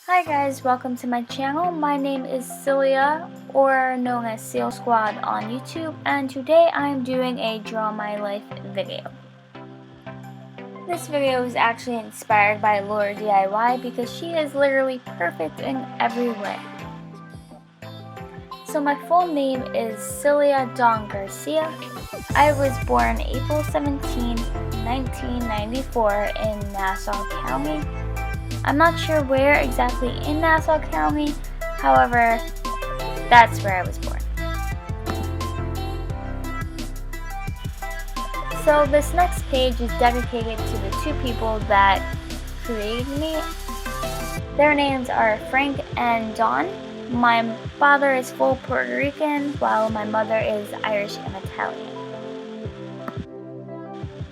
Hi guys, welcome to my channel. My name is Celia, or known as Seal Squad on YouTube, and today I am doing a Draw My Life video. This video is actually inspired by laurdiy because she is literally perfect in every way. So my full name is Celia Dawn Garcia. I was born April 17, 1994 in Nassau County. I'm not sure where exactly in Nassau County, however, that's where I was born. So this next page is dedicated to the two people that created me. Their names are Frank and Dawn. My father is full Puerto Rican, while my mother is Irish and Italian.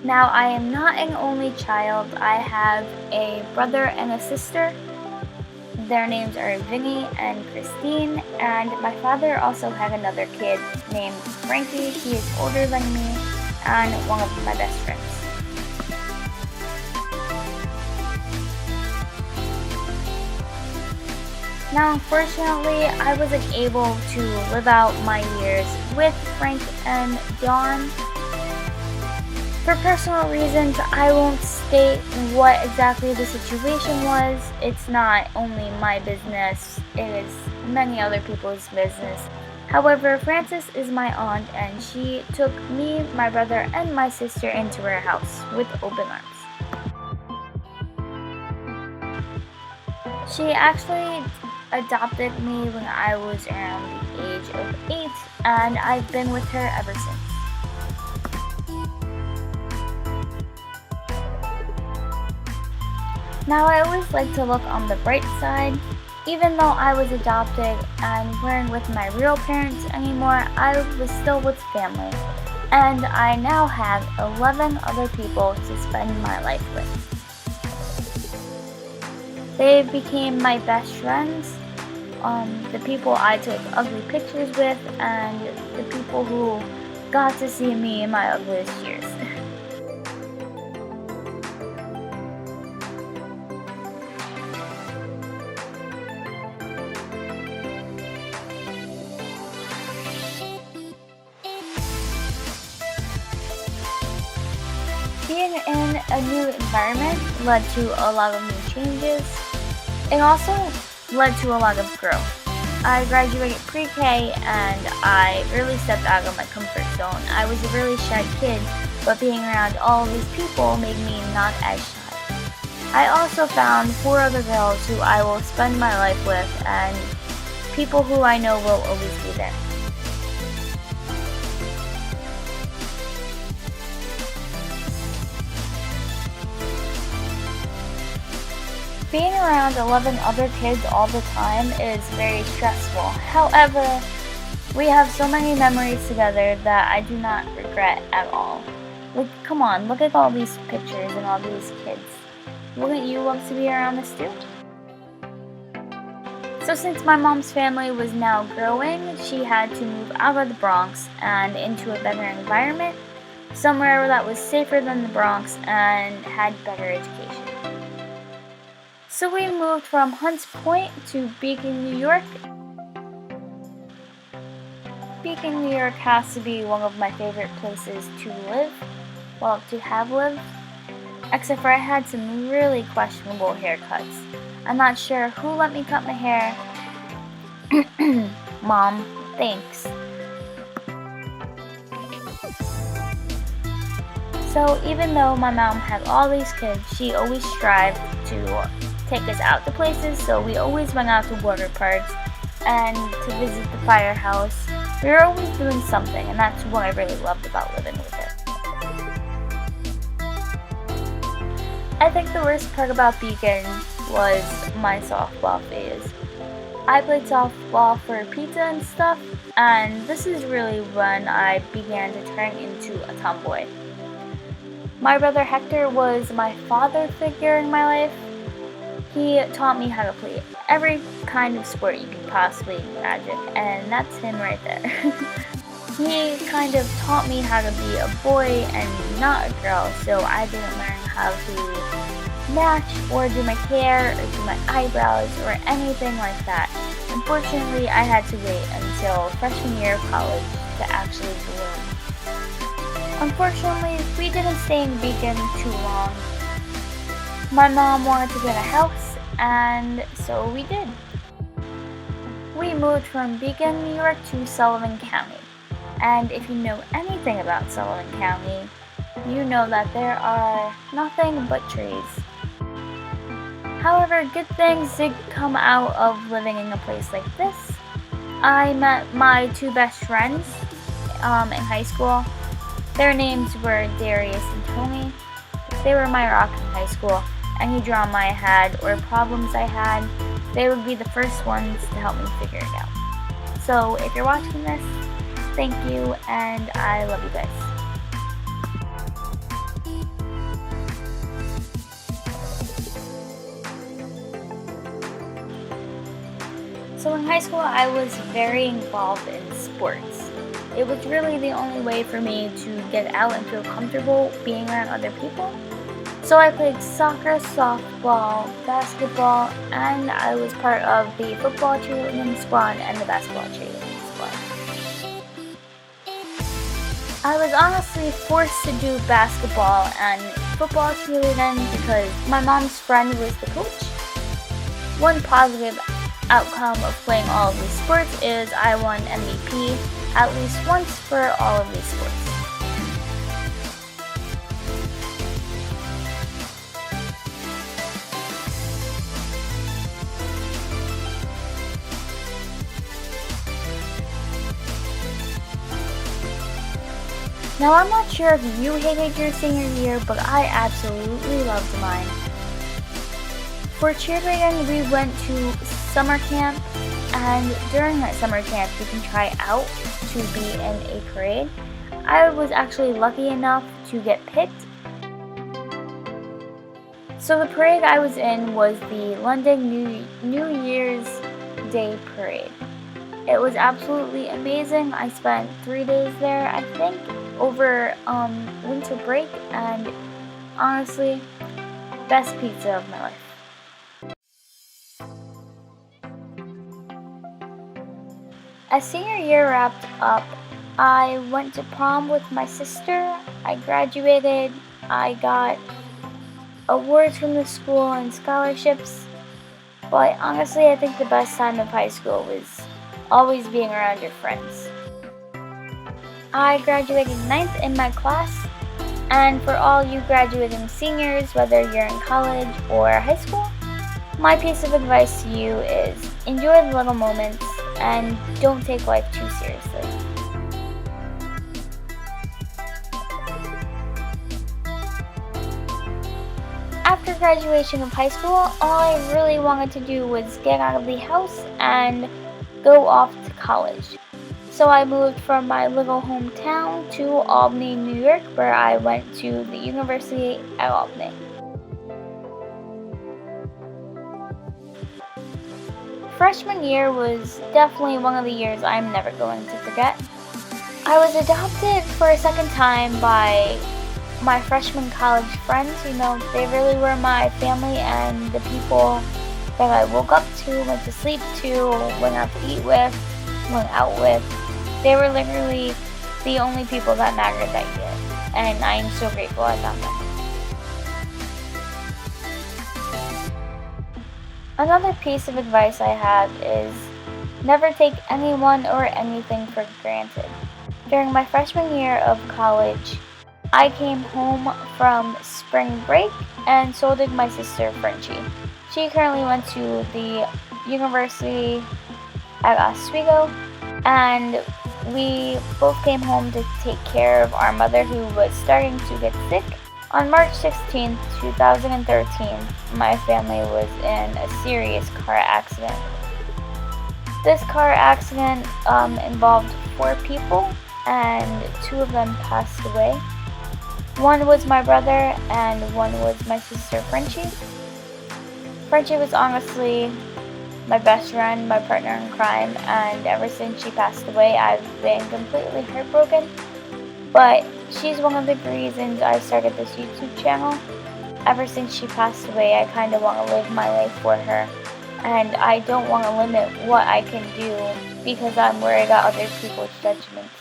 Now, I am not an only child. I have a brother and a sister. Their names are Vinny and Christine, and my father also had another kid named Frankie. He is older than me and one of my best friends. Now, unfortunately, I wasn't able to live out my years with Frank and Dawn. For personal reasons, I won't state what exactly the situation was. It's not only my business, it is many other people's business. However, Frances is my aunt, and she took me, my brother, and my sister into her house with open arms. She actually adopted me when I was around the age of 8, and I've been with her ever since. Now, I always like to look on the bright side. Even though I was adopted and weren't with my real parents anymore, I was still with family. And I now have 11 other people to spend my life with. They became my best friends, the people I took ugly pictures with, and the people who got to see me in my ugliest years. Being in a new environment led to a lot of new changes. It also led to a lot of growth. I graduated pre-K and I really stepped out of my comfort zone. I was a really shy kid, but being around all of these people made me not as shy. I also found 4 other girls who I will spend my life with, and people who I know will always be there. Being around 11 other kids all the time is very stressful. However, we have so many memories together that I do not regret at all. Like, come on, look at all these pictures and all these kids. Wouldn't you love to be around this too? So since my mom's family was now growing, she had to move out of the Bronx and into a better environment, somewhere that was safer than the Bronx and had better education. So we moved from Hunts Point to Beacon, New York. Beacon, New York has to be one of my favorite places to live, well, to have lived, except for I had some really questionable haircuts. I'm not sure who let me cut my hair. Mom, thanks. So even though my mom had all these kids, she always strived to take us out to places, so we always went out to water parks and to visit the firehouse. We were always doing something, and that's what I really loved about living with her. I think the worst part about Beacon was my softball phase. I played softball for pizza and stuff, and this is really when I began to turn into a tomboy. My brother Hector was my father figure in my life. He taught me how to play every kind of sport you could possibly imagine, and that's him right there. He kind of taught me how to be a boy and not a girl, so I didn't learn how to match or do my hair or do my eyebrows or anything like that. Unfortunately, I had to wait until freshman year of college to actually bloom. Unfortunately, we didn't stay in Beacon too long. My mom wanted to get a house, and so we did. We moved from Beacon, New York to Sullivan County. And if you know anything about Sullivan County, you know that there are nothing but trees. However, good things did come out of living in a place like this. I met my two best friends in high school. Their names were Darius and Tony. They were my rock in high school. Any drama I had or problems I had, they would be the first ones to help me figure it out. So if you're watching this, thank you, and I love you guys. So in high school, I was very involved in sports. It was really the only way for me to get out and feel comfortable being around other people. So I played soccer, softball, basketball, and I was part of the football cheerleading squad and the basketball cheerleading squad. I was honestly forced to do basketball and football cheerleading because my mom's friend was the coach. One positive outcome of playing all of these sports is I won MVP at least once for all of these sports. Now, I'm not sure if you hated your senior year, but I absolutely loved mine. For cheerleading, we went to summer camp, and during that summer camp, you can try out to be in a parade. I was actually lucky enough to get picked. So the parade I was in was the London New Year's Day parade. It was absolutely amazing. I spent 3 days there, I think, over winter break, and honestly, best pizza of my life. As senior year wrapped up, I went to prom with my sister. I graduated. I got awards from the school and scholarships. But honestly, I think the best time of high school was always being around your friends. I graduated 9th in my class, and for all you graduating seniors, whether you're in college or high school, my piece of advice to you is enjoy the little moments and don't take life too seriously. After graduation of high school, all I really wanted to do was get out of the house and go off to college. So I moved from my little hometown to Albany, New York, where I went to the University at Albany. Freshman year was definitely one of the years I'm never going to forget. I was adopted for a second time by my freshman college friends. You know, they really were my family and the people that I woke up to, went to sleep to, went out to eat with, went out with. They were literally the only people that mattered that year, and I am so grateful I found them. Another piece of advice I have is never take anyone or anything for granted. During my freshman year of college, I came home from spring break, and so did my sister Frenchie. She currently went to the University at Oswego, and we both came home to take care of our mother, who was starting to get sick. On March 16, 2013, my family was in a serious car accident. This car accident involved 4 people, and 2 of them passed away. One was my brother, and one was my sister Frenchie. Frenchie was honestly my best friend, my partner in crime, and ever since she passed away, I've been completely heartbroken. But she's one of the reasons I started this YouTube channel. Ever since she passed away, I kind of want to live my life for her. And I don't want to limit what I can do because I'm worried about other people's judgments.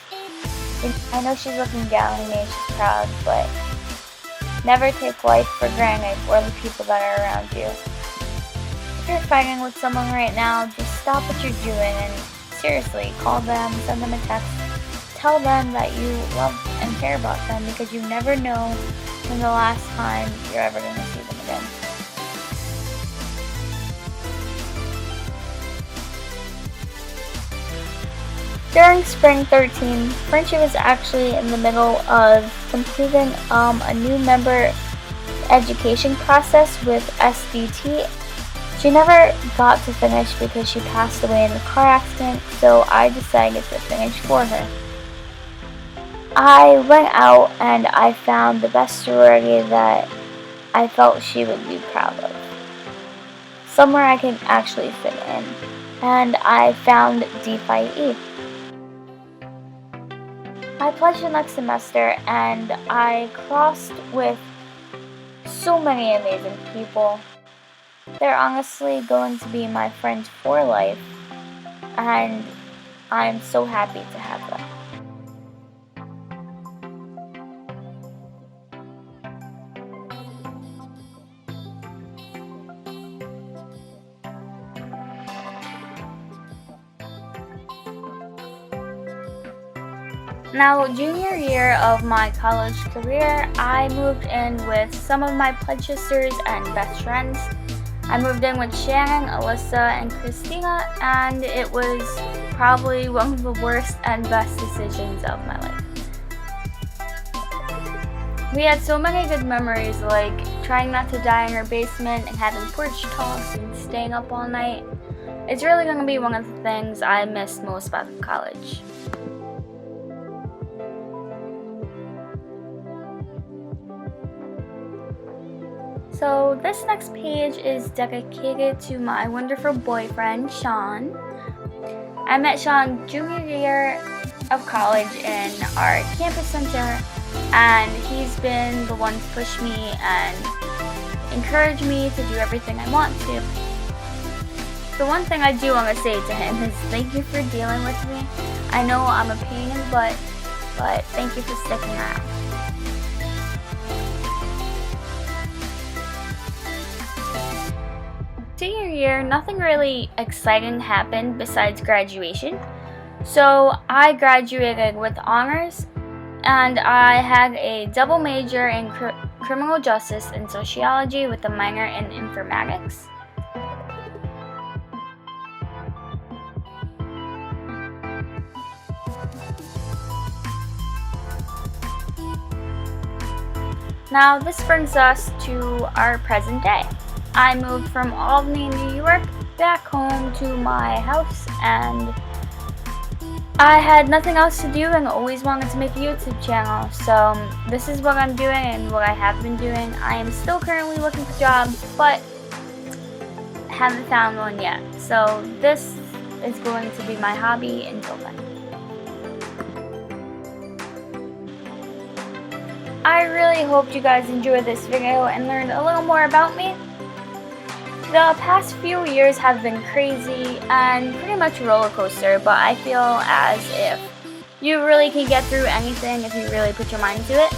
And I know she's looking down on me and she's proud, but never take life for granted or the people that are around you. If you're fighting with someone right now, just stop what you're doing and seriously call them, send them a text. Tell them that you love and care about them because you never know when the last time you're ever going to see them again. During spring 13, Frenchie was actually in the middle of completing a new member education process with SDT. She never got to finish because she passed away in a car accident, so I decided to finish for her. I went out and I found the best sorority that I felt she would be proud of. Somewhere I can actually fit in. And I found D5E. I pledged the next semester and I crossed with so many amazing people. They're honestly going to be my friends for life. And I'm so happy to have them. Now, junior year of my college career, I moved in with some of my pledge sisters and best friends. I moved in with Shannon, Alyssa, and Christina, and it was probably one of the worst and best decisions of my life. We had so many good memories, like trying not to die in our basement and having porch talks and staying up all night. It's really going to be one of the things I miss most about college. So this next page is dedicated to my wonderful boyfriend, Sean. I met Sean junior year of college in our campus center, and he's been the one to push me and encourage me to do everything I want to. The one thing I do want to say to him is thank you for dealing with me. I know I'm a pain in the butt, but thank you for sticking around. Senior year, nothing really exciting happened besides graduation. So I graduated with honors, and I had a double major in criminal justice and sociology with a minor in informatics. Now this brings us to our present day. I moved from Albany, New York, back home to my house, and I had nothing else to do and always wanted to make a YouTube channel. So this is what I'm doing and what I have been doing. I am still currently looking for jobs, but haven't found one yet. So this is going to be my hobby until then. I really hope you guys enjoyed this video and learned a little more about me. The past few years have been crazy and pretty much a roller coaster, but I feel as if you really can get through anything if you really put your mind to it.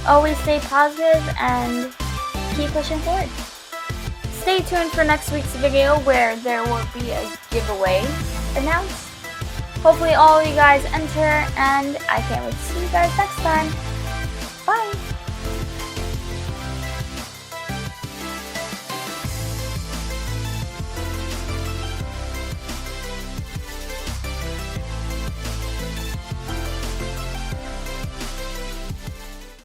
Always stay positive and keep pushing forward. Stay tuned for next week's video where there will be a giveaway announced. Hopefully all of you guys enter, and I can't wait to see you guys next time. Bye!